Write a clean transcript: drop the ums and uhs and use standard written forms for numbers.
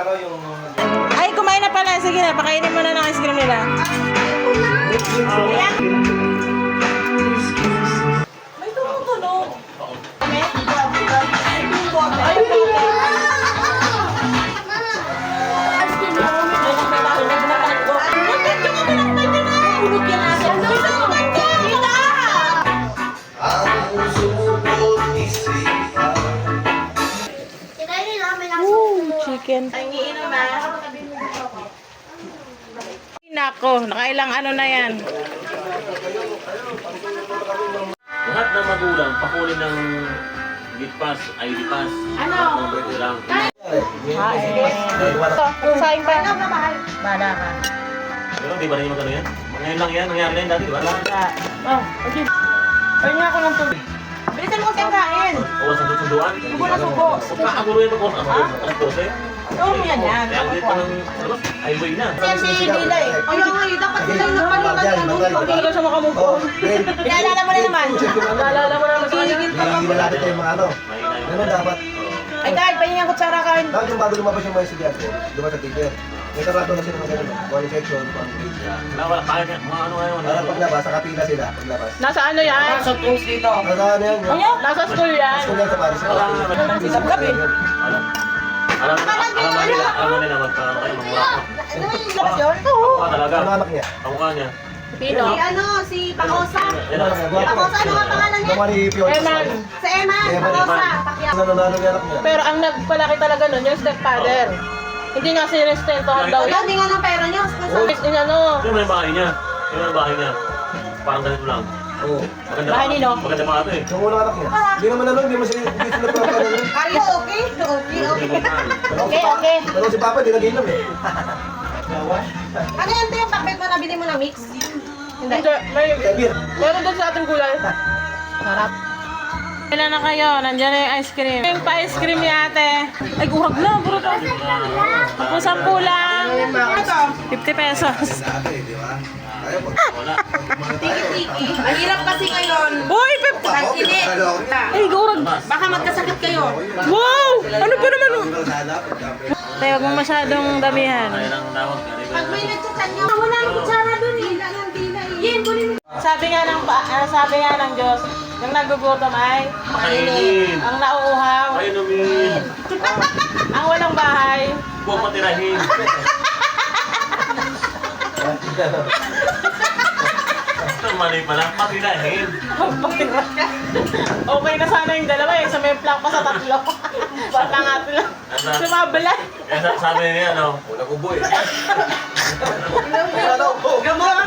ano yung... Ay, kumain na pala. Sige na, pakainin mo na ng ice cream nila. Ayan. May tumutunog. Chicken. Nako, nakailang ano na yan. Lahat ng magulang, pakulin ng gate pass, ID pass. Ano? Lang. Ito, saing pa. Bala ka. Pero di ba rin magano yan? Ngayon lang yan, nangyari na yan dati, di ba? Oh, okay. Pahinga nga ako ng tubig. Bilisan mo kasi ang kain. Oras ang susunduan. Subo na subo. Pagkakaguro yan pag alas 12. Oo, yan yan. Kaya ang gate pa ng highway na. Yan si Dila eh. Kaya nga eh, dapat sila yung napalitan ng mundo. Pag talaga siya makamumpo. Naalala mo na naman. Naalala mo na naman sa kanya. Hindi natin tayo mga ano. Ganun dapat. Ay dahil, pahinga kutsara kain. Dapat yung bago lumabas yung mga estudyante, lumabas sa teacher. May karado na sila ng ganun. One section, one page. Wala, kaya mga ano ngayon. Para paglabas, nakapila sila, paglabas. Nasa ano yan? Nasa ano yan? Nasa school yan. School yan sa Paris. Isang gabi. Alam mo nila magkaroon kayo magburakot. Labas yun? Oo. Kamukha talaga. Ano anak niya? Kamukha niya. Pino? Si Pakosa. Yan ang Pakosa, ano nga pangalan niya? Naman ni Pion. Eman. Si Eman. Pakosa. Pakyao. Ano yung anak niya? Pero ang nagpalaki talaga nun, yung stepfather. Hindi nga sinestentohan daw Wala, yan. hindi nga ng pera niya. Ano? Yun yung bahay niya. Yun yung bahay niya. Parang ganito lang. Oo. Maganda. Bahay nino? Maganda pa ito eh. Yung unang anak niya. Hindi naman ano, hindi mo sila pagkakano. Are you okay? Okay. Okay. Pero si Papa, hindi nag-inom eh. Ano yan yung pakbet mo nabili mo na mix? Hindi. Meron doon sa ating gulay. Sarap. Kailan na kayo? Nandiyan na yung ice cream. Yung pa-ice cream ni ate. Ay, kurag na. Kurag na. Ako 10 lang. 50 pesos. Tiki-tiki. Ang hirap kasi ngayon. Uy, Tag-ini. Ay, kurag. Baka magkasakit kayo. Wow! Ano ba naman? Tayo, huwag mo masyadong damihan. Ayan ang tawag. Pag may nagchat nyo, wala ang kutsara dun eh. Yan, kunin mo. Sabi nga ng Diyos, yung nagugutom ay Makainin. ang nauuhaw, Ay, inumin. ang walang bahay. Huwag matirahin. Ang mali pala, matirahin. Okay na sana yung dalawa eh, sa may plank pa sa tatlo. Baka nga sila. Sumabala. Kaya sabi niya, ano? Wala ko boy. Gamot